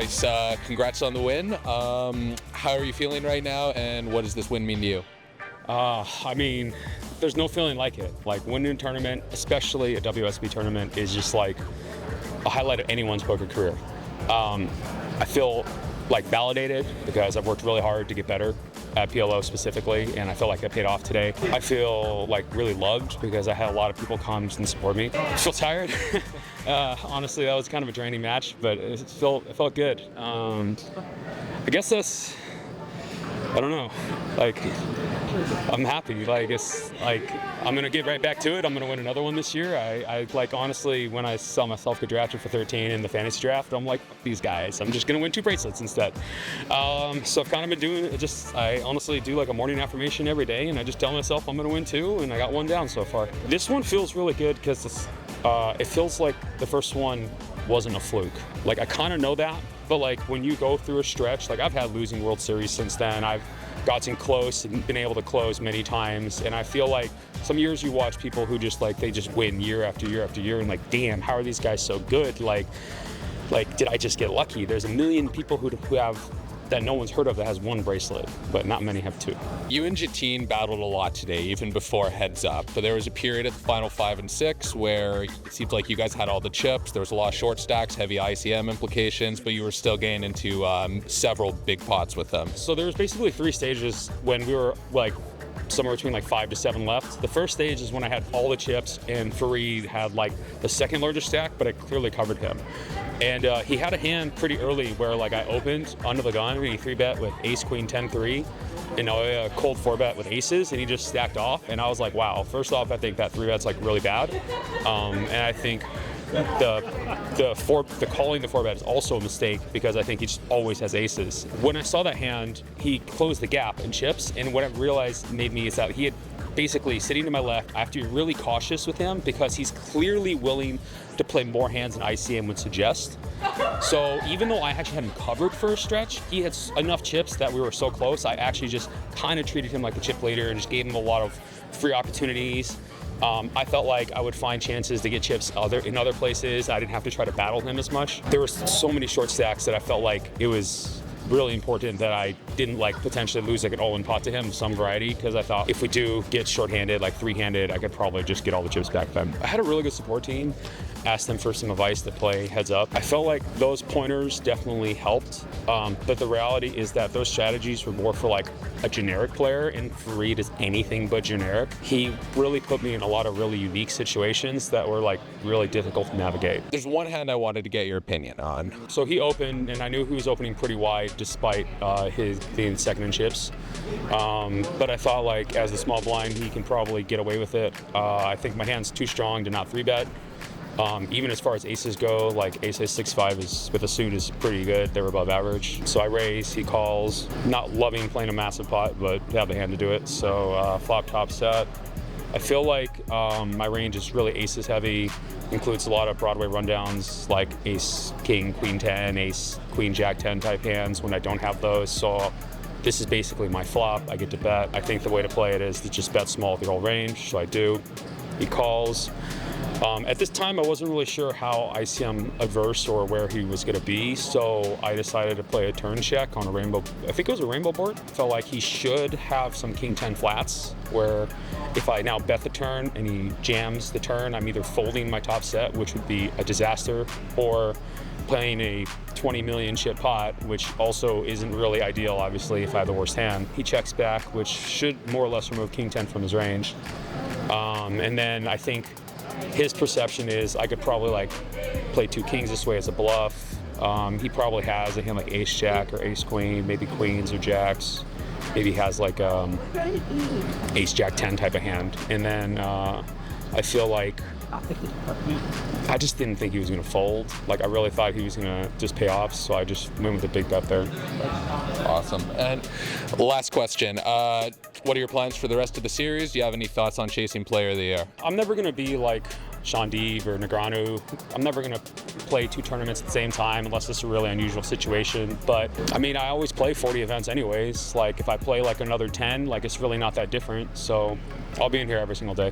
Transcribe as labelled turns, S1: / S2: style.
S1: Bryce, congrats on the win. How are you feeling right now, and what does this win mean to you?
S2: I mean, there's no feeling like it. Like, winning a tournament, especially a WSB tournament, is just like a highlight of anyone's poker career. I feel like validated because I've worked really hard to get better at PLO specifically, and I feel like I paid off today. I feel like really loved because I had a lot of people come and support me. I feel tired. Honestly, that was kind of a draining match, but it felt good. I guess that's, I don't know, like, I'm happy. Like, it's like, I'm gonna get right back to it. I'm gonna win another one this year. I like, honestly, when I saw myself get drafted for 13 in the fantasy draft, I'm like, fuck these guys. I'm just gonna win 2 bracelets instead. So I've kind of been doing it. I honestly do like a morning affirmation every day, and I just tell myself I'm gonna win 2, and I got 1 down so far. This one feels really good because it feels like the first one wasn't a fluke. Like, I kind of know that, but like when you go through a stretch, like I've had losing World Series since then. I've gotten close and been able to close many times, and I feel like some years you watch people who just like, they just win year after year after year, and like, damn, how are these guys so good? Like did I just get lucky? There's a million people who have that no one's heard of that has 1 bracelet, but not many have 2.
S1: You and Jatine battled a lot today, even before heads up, but there was a period at the final 5 and 6 where it seemed like you guys had all the chips. There was a lot of short stacks, heavy ICM implications, but you were still getting into several big pots with them.
S2: So there was basically 3 stages when we were like somewhere between like 5 to 7 left. The first stage is when I had all the chips and Fareed had like the second largest stack, but I clearly covered him. And he had a hand pretty early where like I opened under the gun and he 3-bet with ace, queen, 10-3, and a cold 4-bet with aces, and he just stacked off. And I was like, wow, first off, I think that 3-bet's like really bad. And I think the calling the 4-bet is also a mistake because I think he just always has aces. When I saw that hand, he closed the gap in chips, and what I realized made me is that he had basically sitting to my left. I have to be really cautious with him because he's clearly willing to play more hands than ICM would suggest. So even though I actually had him covered for a stretch, he had enough chips that we were so close. I actually just kind of treated him like a chip leader and just gave him a lot of free opportunities. I felt like I would find chances to get chips in other places. I didn't have to try to battle him as much. There were so many short stacks that I felt like it was really important that I didn't like potentially lose like an all-in pot to him, some variety, because I thought if we do get short-handed, like 3-handed, I could probably just get all the chips back then. I had a really good support team. Asked them for some advice to play heads up. I felt like those pointers definitely helped, but the reality is that those strategies were more for like a generic player, and Fareed is anything but generic. He really put me in a lot of really unique situations that were like really difficult to navigate.
S1: There's one hand I wanted to get your opinion on.
S2: So he opened, and I knew he was opening pretty wide despite his being second in chips. But I thought like as a small blind, he can probably get away with it. I think my hand's too strong to not 3-bet. Even as far as aces go, like ace 6-5 is with a suit is pretty good. They were above average. So I raise, he calls. Not loving playing a massive pot, but have the hand to do it. So flop top set. I feel like my range is really aces heavy. Includes a lot of Broadway rundowns like ace, king, queen 10, ace, queen, jack 10 type hands when I don't have those. So this is basically my flop. I get to bet. I think the way to play it is to just bet small with your whole range. So I do. He calls. At this time, I wasn't really sure how ICM adverse or where he was going to be, so I decided to play a turn check on a rainbow. I think it was a rainbow board. Felt like he should have some king 10 flats, where if I now bet the turn and he jams the turn, I'm either folding my top set, which would be a disaster, or playing a 20 million chip pot, which also isn't really ideal, obviously, if I have the worst hand. He checks back, which should more or less remove king 10 from his range. And then I think his perception is I could probably like play 2 kings this way as a bluff. He probably has a hand like ace jack or ace queen, maybe queens or jacks. Maybe he has like ace jack 10 type of hand. And then I feel like I just didn't think he was going to fold. Like I really thought he was going to just pay off, so I just went with a big bet there.
S1: Awesome. And last question. What are your plans for the rest of the series? Do you have any thoughts on chasing player of the year?
S2: I'm never going to be like Sean Deeb or Negreanu. I'm never going to play 2 tournaments at the same time unless it's a really unusual situation. But I mean, I always play 40 events anyways. Like if I play like another 10, like it's really not that different. So I'll be in here every single day.